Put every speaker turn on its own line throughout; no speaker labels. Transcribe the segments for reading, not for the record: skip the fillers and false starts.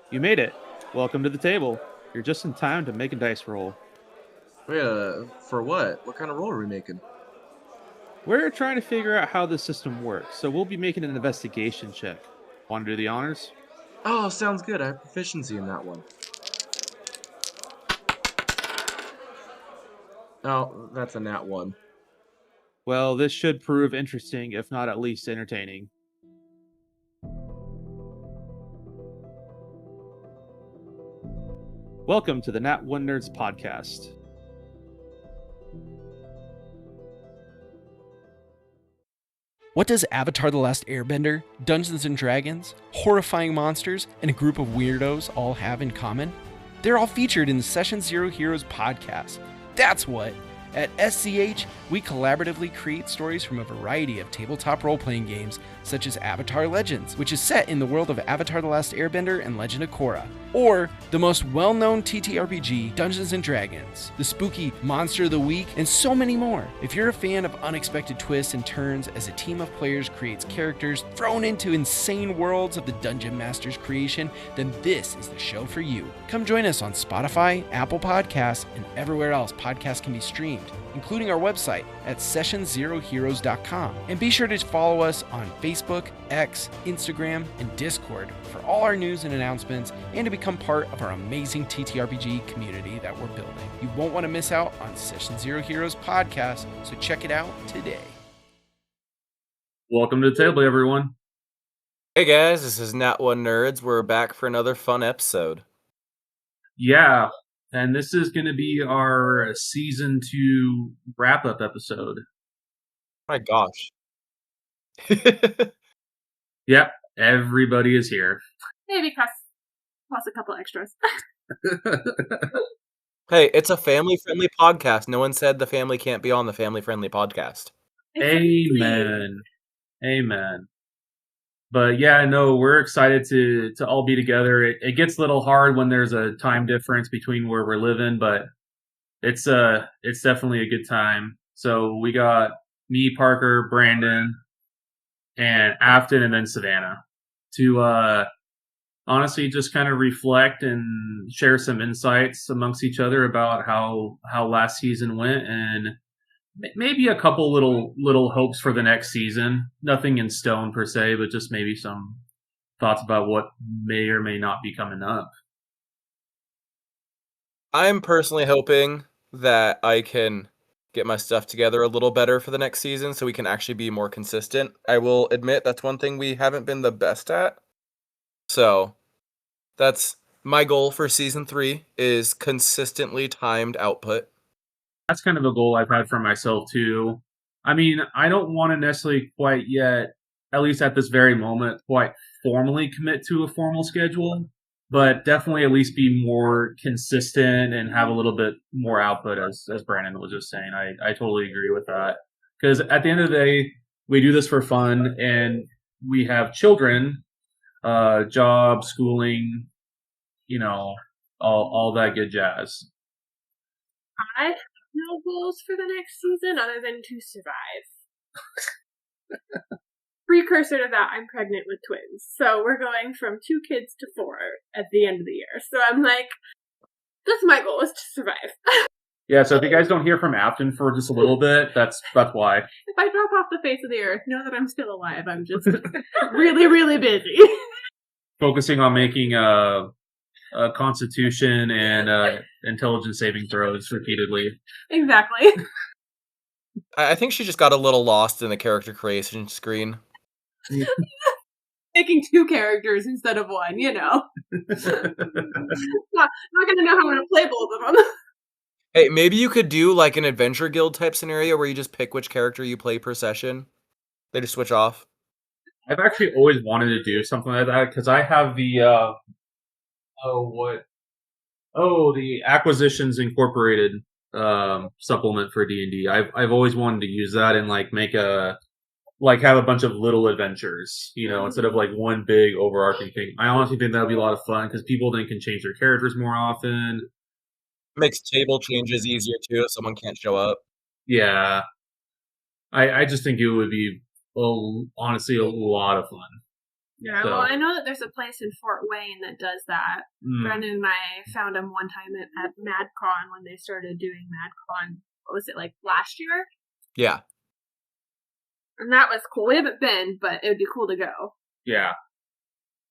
You made it. Welcome to the table. You're just in time to make a dice roll.
For what? What kind of roll are we making?
We're trying to figure out how this system works, so we'll be making an investigation check. Want to do the honors?
Oh, sounds good. I have proficiency in that one. Oh, that's a nat one.
Well, this should prove interesting, if not at least entertaining. Welcome to the Nat One Nerds podcast.
What does Avatar The Last Airbender, Dungeons and Dragons, horrifying monsters, and a group of weirdos all have in common? They're all featured in the Session Zero Heroes podcast. That's what! At SCH, we collaboratively create stories from a variety of tabletop role-playing games, such as Avatar Legends, which is set in the world of Avatar The Last Airbender and Legend of Korra, or the most well-known TTRPG, Dungeons & Dragons, the spooky Monster of the Week, and so many more. If you're a fan of unexpected twists and turns as a team of players creates characters thrown into insane worlds of the Dungeon Master's creation, then this is the show for you. Come join us on Spotify, Apple Podcasts, and everywhere else podcasts can be streamed, including our website at sessionzeroheroes.com. And be sure to follow us on Facebook, X, Instagram, and Discord for all our news and announcements, and to become part of our amazing TTRPG community that we're building. You won't want to miss out on Session Zero Heroes podcast, so check it out today.
Welcome to the table, everyone.
Hey guys, this is Nat One Nerds. We're back for another fun episode.
Yeah, and this is going to be our season 2 wrap-up episode.
My gosh.
Yep, everybody is here.
Maybe plus a couple extras.
Hey, it's a family-friendly podcast. No one said the family can't be on the family-friendly podcast.
Amen. Amen. But yeah, no, we're excited to all be together. It gets a little hard when there's a time difference between where we're living, but it's definitely a good time. So we got me, Parker, Brandon, and Afton, and then Savannah to honestly just kind of reflect and share some insights amongst each other about how last season went, and maybe a couple little hopes for the next season. Nothing in stone per se, but just maybe some thoughts about what may or may not be coming up.
I'm personally hoping that I can get my stuff together a little better for the next season so we can actually be more consistent. I will admit that's one thing we haven't been the best at. So that's my goal for season 3 is consistently timed output.
That's kind of a goal I've had for myself too. I mean, I don't want to necessarily quite yet, at least at this very moment, quite formally commit to a formal schedule, but definitely at least be more consistent and have a little bit more output, as Brandon was just saying. I totally agree with that. Because at the end of the day, we do this for fun, and we have children, job, schooling, all that good jazz.
I have no goals for the next season other than to survive. Precursor to that, I'm pregnant with twins. So we're going from 2 kids to 4 at the end of the year. So I'm like, that's my goal, is to survive.
Yeah, so if you guys don't hear from Afton for just a little bit, that's why.
If I drop off the face of the earth, know that I'm still alive. I'm just really, really busy.
Focusing on making a constitution and intelligence saving throws repeatedly.
Exactly.
I think she just got a little lost in the character creation screen.
Making 2 characters instead of 1, not gonna know how I'm gonna play both of them.
Hey, maybe you could do like an adventure guild type scenario where you just pick which character you play per session. They just switch off.
I've actually always wanted to do something like that because I have the the Acquisitions Incorporated supplement for D&D. I've always wanted to use that and have a bunch of little adventures, instead of like one big overarching thing. I honestly think that would be a lot of fun because people then can change their characters more often.
Makes table changes easier too if someone can't show up.
Yeah. I just think it would be honestly a lot of fun.
Yeah,
So-
well, I know that there's a place in Fort Wayne that does that. Brandon and I found him one time at MadCon when they started doing MadCon. What was it, like last year?
Yeah.
And that was cool. We haven't been, but it would be cool to go.
Yeah.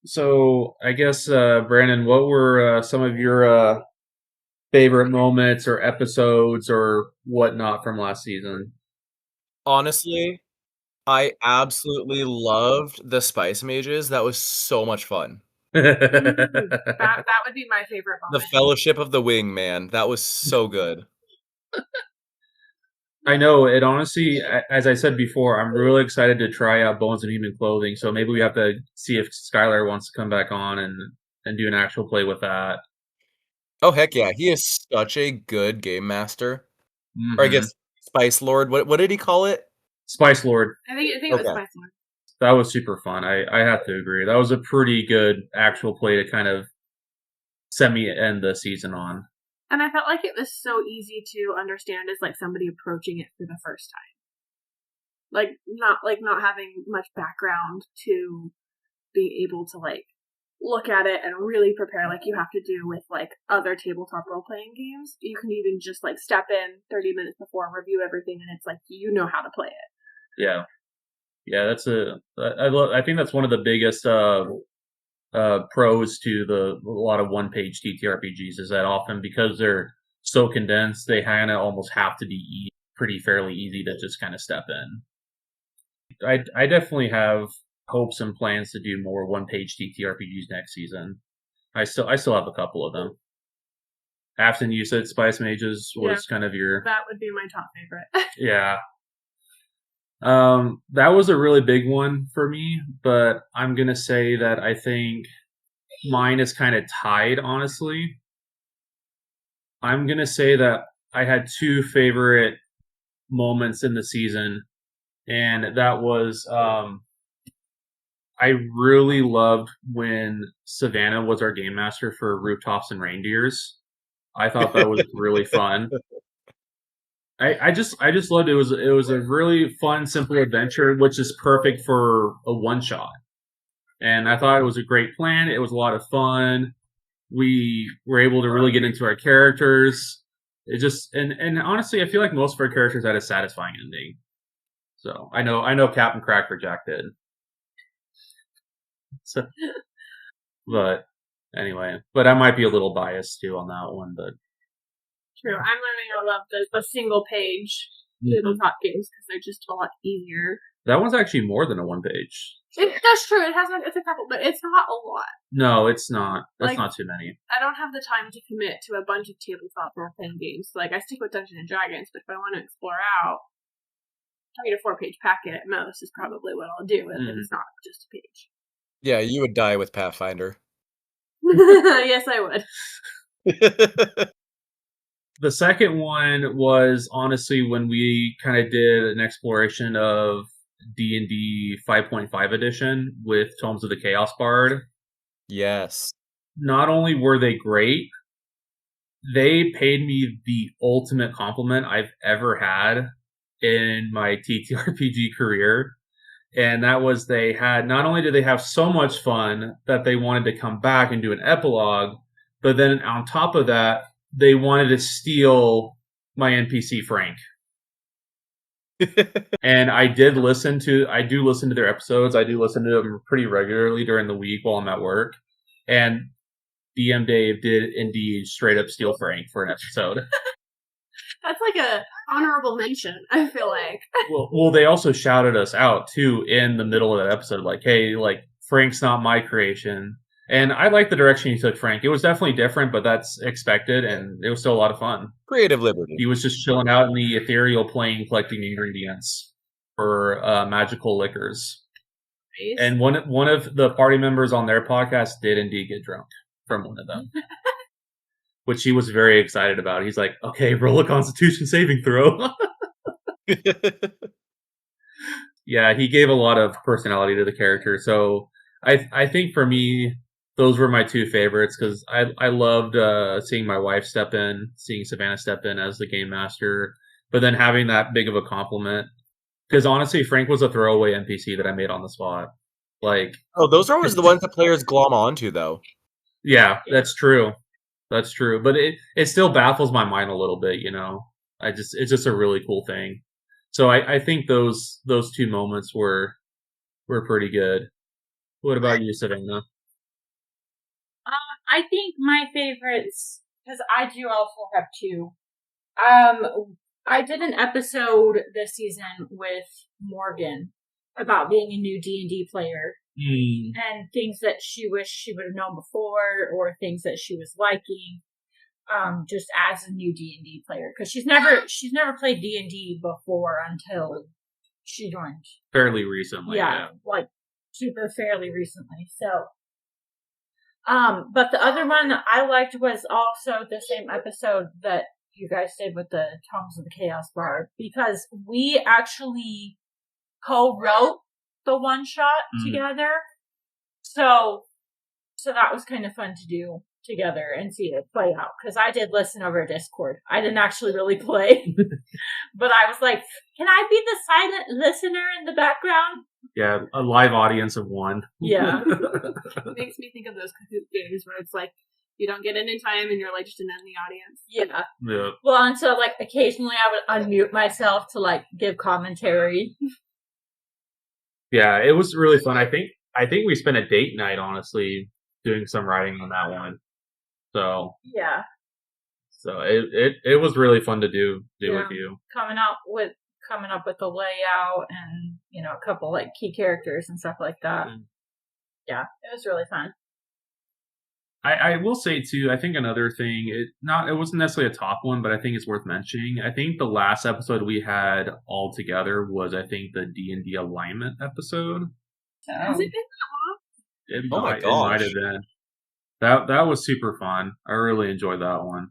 So I guess, Brandon, what were some of your favorite moments or episodes or whatnot from last season?
Honestly, I absolutely loved the Spice Mages. That was so much fun.
That would be my favorite
The
moment.
Fellowship of the Wing, man. That was so good.
I know it. Honestly, as I said before, I'm really excited to try out Bones and Human Clothing. So maybe we have to see if Skylar wants to come back on and do an actual play with that.
Oh, heck yeah. He is such a good game master.
Mhm.
Or I guess Spice Lord. What did he call it?
Spice Lord.
I think it was
Okay.
Spice Lord.
That was super fun. I have to agree. That was a pretty good actual play to kind of semi-end the season on.
And I felt like it was so easy to understand as like somebody approaching it for the first time. Not having much background to be able to like look at it and really prepare like you have to do with like other tabletop role playing games. You can even just like step in 30 minutes before, review everything, and it's like you know how to play it.
Yeah. Yeah, I think that's one of the biggest pros to a lot of one-page TTRPGs is that often because they're so condensed, they kind of almost have to be pretty fairly easy to just kind of step in. I definitely have hopes and plans to do more one-page TTRPGs next season. I still have a couple of them. Afton, you said Spice Mages was kind of your
That would be my top favorite.
yeah. That was a really big one for me, but I'm gonna say that I think mine is kind of tied, honestly. I'm gonna say that I had two favorite moments in the season, and that was I really loved when Savannah was our game master for Rooftops and Reindeers. I thought that was really fun. I just loved it. It was a really fun, simple adventure, which is perfect for a one shot. And I thought it was a great plan. It was a lot of fun. We were able to really get into our characters. It just and honestly, I feel like most of our characters had a satisfying ending. So I know Captain Crackerjack did. So, but anyway, but I might be a little biased too on that one. But
True. I'm learning I love the single page tabletop games because they're just a lot easier.
that one's actually more than a one page.
That's true. It's a couple, but it's not a lot.
No, it's not. That's
Like-
not too many.
I don't have the time to commit to a bunch of tabletop role playing games. Like I stick with Dungeons and Dragons, but if I want to explore out, 3 to 4 page packet at most is probably what I'll do if it's not just a page.
Yeah, you would die with Pathfinder.
Yes, I would.
The second one was honestly when we kind of did an exploration of D&D 5.5 edition with Tomes of the Chaos Bard.
Yes.
Not only were they great, they paid me the ultimate compliment I've ever had in my TTRPG career. And that was not only did they have so much fun that they wanted to come back and do an epilogue, but then on top of that, they wanted to steal my NPC Frank. And I do listen to their episodes. I do listen to them pretty regularly during the week while I'm at work. And DM Dave did indeed straight up steal Frank for an episode.
That's like a honorable mention, I feel like.
Well, they also shouted us out too in the middle of that episode, like, "Hey, like Frank's not my creation." And I like the direction he took Frank. It was definitely different, but that's expected, and it was still a lot of fun.
Creative liberty.
He was just chilling out in the ethereal plane, collecting ingredients for magical liquors.
Nice.
And one of the party members on their podcast did indeed get drunk from one of them, which he was very excited about. He's like, "Okay, roll a Constitution saving throw." Yeah, he gave a lot of personality to the character. So I think for me, those were my two favorites because I loved seeing my wife step in, seeing Savannah step in as the game master, but then having that big of a compliment. Because honestly, Frank was a throwaway NPC that I made on the spot. Like,
Oh, those are always the ones that players glom onto, though.
yeah, that's true. That's true. But it still baffles my mind a little bit, you know. It's just a really cool thing. So I think those two moments were pretty good. What about you, Savannah?
I think my favorites, because I do also have two. I did an episode this season with Morgan about being a new D&D player and things that she wished she would have known before, or things that she was liking, just as a new D&D player, because she's never played D&D before until she joined
Fairly recently, yeah.
like super fairly recently. So, but the other one that I liked was also the same episode that you guys did with the Tongues of the Chaos Bard, because we actually co-wrote the one shot together. So that was kind of fun to do together and see it play out, because I did listen over Discord. I didn't actually really play, but I was like, can I be the silent listener in the background?
Yeah, a live audience of one.
Yeah.
It makes me think of those Kahoot games where it's like, you don't get any time and you're like just in the audience.
Yeah.
Yeah.
Well, and so like occasionally I would unmute myself to like give commentary.
Yeah, it was really fun. I think we spent a date night, honestly, doing some writing on that one. So
Yeah.
So it was really fun to do with you.
Coming up with the layout and, you know, a couple like key characters and stuff like that. Yeah, it was really fun.
I will say too, I think another thing, it wasn't necessarily a top one, but I think it's worth mentioning. I think the last episode we had all together was, I think, the D&D alignment episode.
Has it been that long?
Oh my
It
gosh.
might have been. That was super fun. I really enjoyed that one.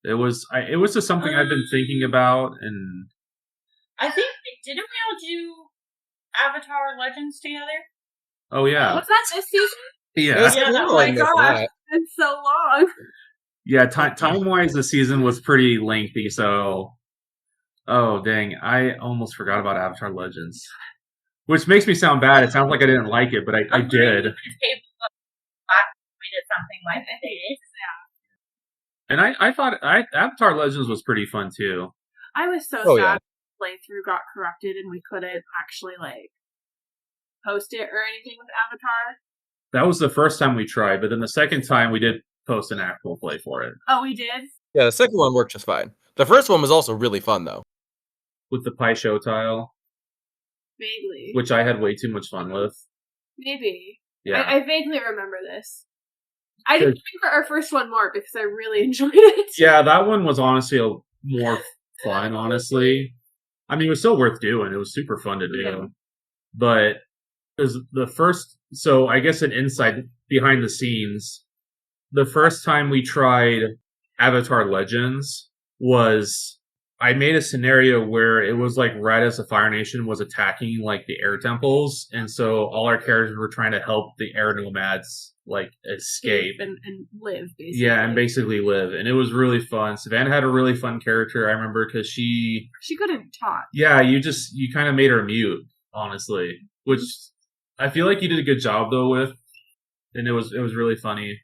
It was just something I've been thinking about, and
I think, didn't we all do Avatar Legends together?
oh yeah,
Was that this season?
yeah.
Oh my gosh.
It's so long.
Yeah, time wise, the season was pretty lengthy. So, oh dang, I almost forgot about Avatar Legends, which makes me sound bad. It sounds like I didn't like it, but I did.
We did something like this.
And I thought Avatar Legends was pretty fun too.
I was so
Oh,
sad
yeah.
the playthrough got corrupted and we couldn't actually like post it or anything with Avatar.
That was the first time we tried, but then the second time we did post an actual play for it
Oh, we did?
Yeah, the second one worked just fine. The first one was also really fun, though.
with the Pai Show tile,
Vaguely.
which I had way too much fun with.
Maybe.
Yeah.
I vaguely remember this. I
Good.
didn't remember our first one more because I really enjoyed it.
Yeah, that one was honestly more fun, honestly. I mean, it was still worth doing. It was super fun to do.
Yeah.
But because the first, so I guess an insight behind the scenes, the first time we tried Avatar Legends was I made a scenario where it was like right as the Fire Nation was attacking like the air temples, and so all our characters were trying to help the air nomads like escape.
And live, basically.
Yeah, and basically live. And it was really fun. Savannah had a really fun character, I remember, because she
couldn't talk.
yeah, you kind of made her mute, honestly, which I feel like you did a good job though with, and it was really funny.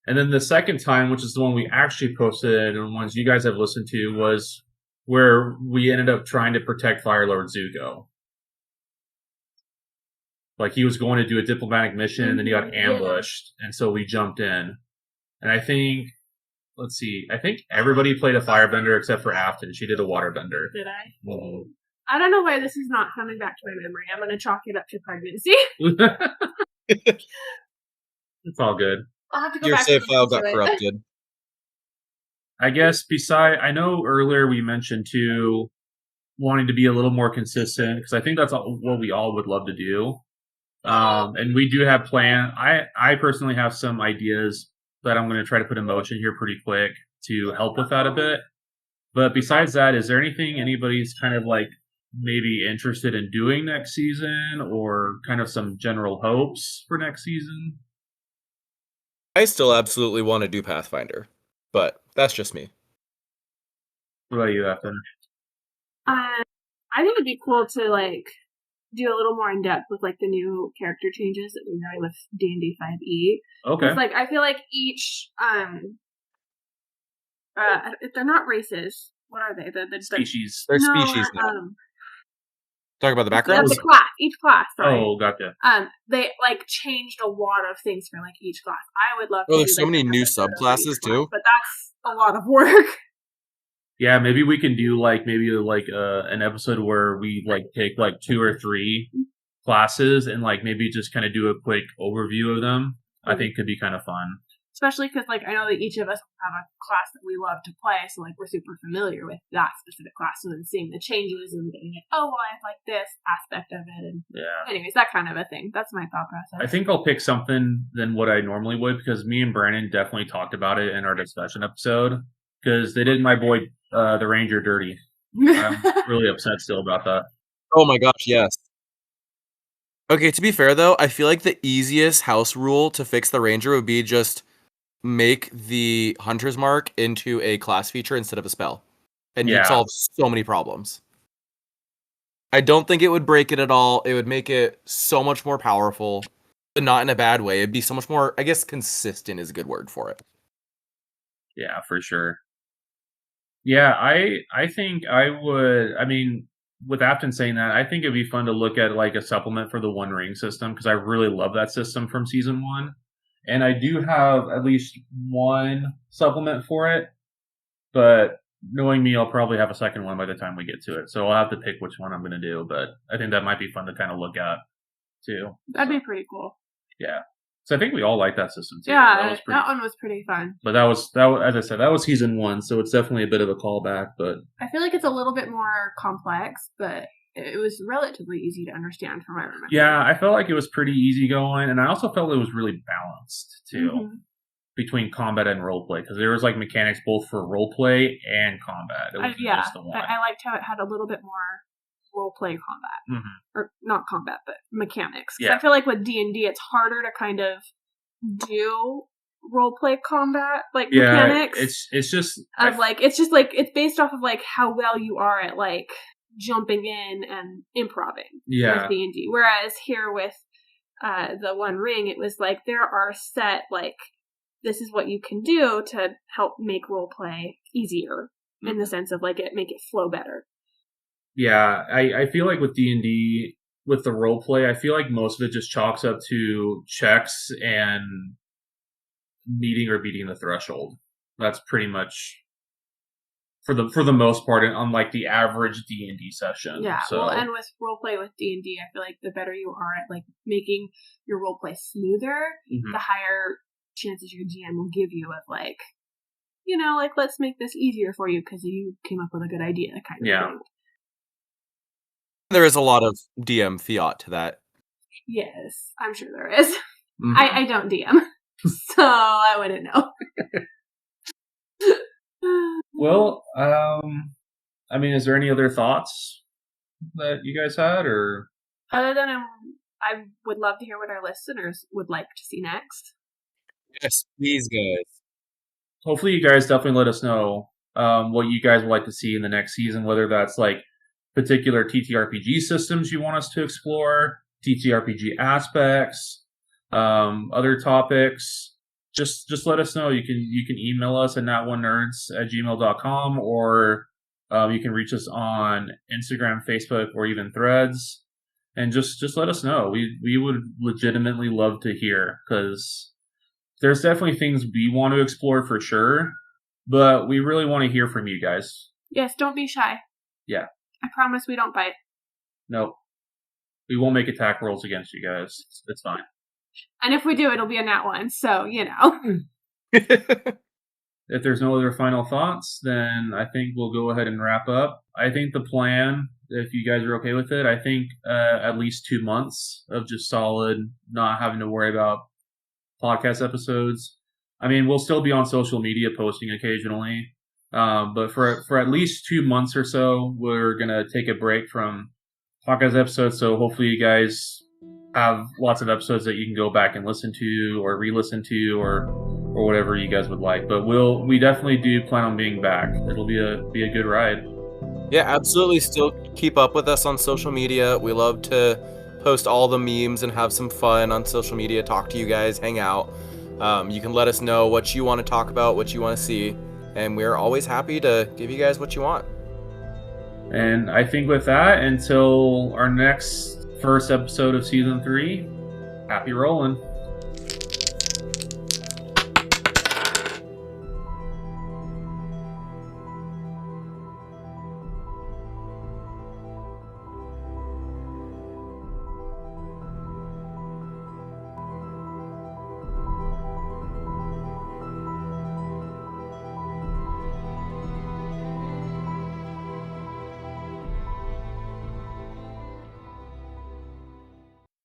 And then the second time, which is the one we actually posted and ones you guys have listened to, was where we ended up trying to protect Fire Lord Zuko. Like he was going to do a diplomatic mission and then he got ambushed, and so we jumped in. And I think, let's see, I think everybody played a firebender except for Afton. She did a waterbender.
Did I?
Whoa.
I don't know why this is not coming back to my memory. I'm going to chalk it up to pregnancy.
It's all good.
I'll have to go
Your
back
save
and
file
listen
got
to it.
corrupted.
I guess I know earlier we mentioned too wanting to be a little more consistent, because I think that's what we all would love to do. And we do have I personally have some ideas that I'm going to try to put in motion here pretty quick to help with that a bit. But besides that, is there anything anybody's kind of like maybe interested in doing next season, or kind of some general hopes for next season?
I still absolutely want to do Pathfinder, but that's just me.
What about you, Afton?
I think it'd be cool to like do a little more in depth with like the new character changes that we made with D&D 5e.
Okay.
It's like I feel like each if they're not races, what are they? The
Species.
They're
no,
species now. Talk about the
yeah,
background.
the class, each class. Sorry.
Oh, gotcha.
They like changed a lot of things for like each class. I would love.
Oh,
to
there's
do,
so
like,
many
an
new
episode for
subclasses,
each
too.
class, but that's a lot of work.
Yeah, maybe we can do like an episode where we like take like 2 or 3 classes and like maybe just kind of do a quick overview of them. I think could be kind of fun.
Especially because, like, I know that each of us have a class that we love to play, so, like, we're super familiar with that specific class. So then seeing the changes and being like, oh, well, I like this aspect of it. And
Yeah.
anyways, that kind of a thing. That's my thought process.
I think I'll pick something than what I normally would because me and Brandon definitely talked about it in our discussion episode because they did my boy, the Ranger, dirty. I'm really upset still about that.
Oh my gosh, yes. Okay, to be fair though, I feel like the easiest house rule to fix the Ranger would be just make the Hunter's Mark into a class feature instead of a spell. And you'd solve so many problems. I don't think it would break it at all. It would make it so much more powerful, but not in a bad way. It'd be so much more, I guess consistent is a good word for it.
Yeah, for sure. Yeah, I think I would, I mean, with Afton saying that, I think it'd be fun to look at like a supplement for the One Ring system because I really love that system from season 1. And I do have at least one supplement for it, but knowing me, I'll probably have a second one by the time we get to it. So I'll have to pick which one I'm going to do, but I think that might be fun to kind of look at too.
That'd be pretty cool.
Yeah. So I think we all like that system too.
Yeah, that one was pretty fun.
But that was, as I said, that was season 1, so it's definitely a bit of a callback, but
I feel like it's a little bit more complex, but it was relatively easy to understand from what I remember.
yeah, I felt like it was pretty easy going, and I also felt it was really balanced too between combat and roleplay because there was like mechanics both for roleplay and combat. It was just the one.
I liked how it had a little bit more roleplay combat, or not combat, but mechanics.
Yeah.
I feel like with D&D, it's harder to kind of do roleplay combat mechanics.
It's just
it's based off of like how well you are at like jumping in and improvising with D&D. Whereas here with the One Ring, it was like there are set like this is what you can do to help make roleplay easier in the sense of like make it flow better.
Yeah, I feel like with D&D, with the roleplay, I feel like most of it just chalks up to checks and meeting or beating the threshold. That's pretty much for the most part on like the average D&D session.
Yeah,
so.
well, and with roleplay with D&D, I feel like the better you are at like making your roleplay smoother, the higher chances your GM will give you of like, you know, like let's make this easier for you because you came up with a good idea kind of thing.
There is a lot of DM fiat to that.
Yes, I'm sure there is. I don't DM, so I wouldn't know.
Well, I mean, is there any other thoughts that you guys had, or
other than I would love to hear what our listeners would like to see next.
Yes, please, guys.
Hopefully, you guys definitely let us know what you guys would like to see in the next season, whether that's like particular TTRPG systems you want us to explore, TTRPG aspects, other topics. Just let us know. You can email us at not1nerds@gmail.com, or you can reach us on Instagram, Facebook, or even Threads, and just let us know. We would legitimately love to hear because there's definitely things we want to explore for sure, but we really want to hear from you guys.
Yes, don't be shy.
Yeah.
I promise we don't bite.
Nope. We won't make attack rolls against you guys. It's fine.
And if we do, it'll be a nat 1, so, you know.
If there's no other final thoughts, then I think we'll go ahead and wrap up. I think the plan, if you guys are okay with it, I think at least 2 months of just solid, not having to worry about podcast episodes. I mean, we'll still be on social media posting occasionally, but for at least 2 months or so, we're going to take a break from podcast episodes, so hopefully you guys have lots of episodes that you can go back and listen to or re-listen to or whatever you guys would like. But we definitely do plan on being back. It'll be a good ride.
Yeah, absolutely. Still keep up with us on social media. We love to post all the memes and have some fun on social media, talk to you guys, hang out. You can let us know what you want to talk about, what you want to see, and we're always happy to give you guys what you want.
And I think with that, until our next first episode of season 3, happy rolling.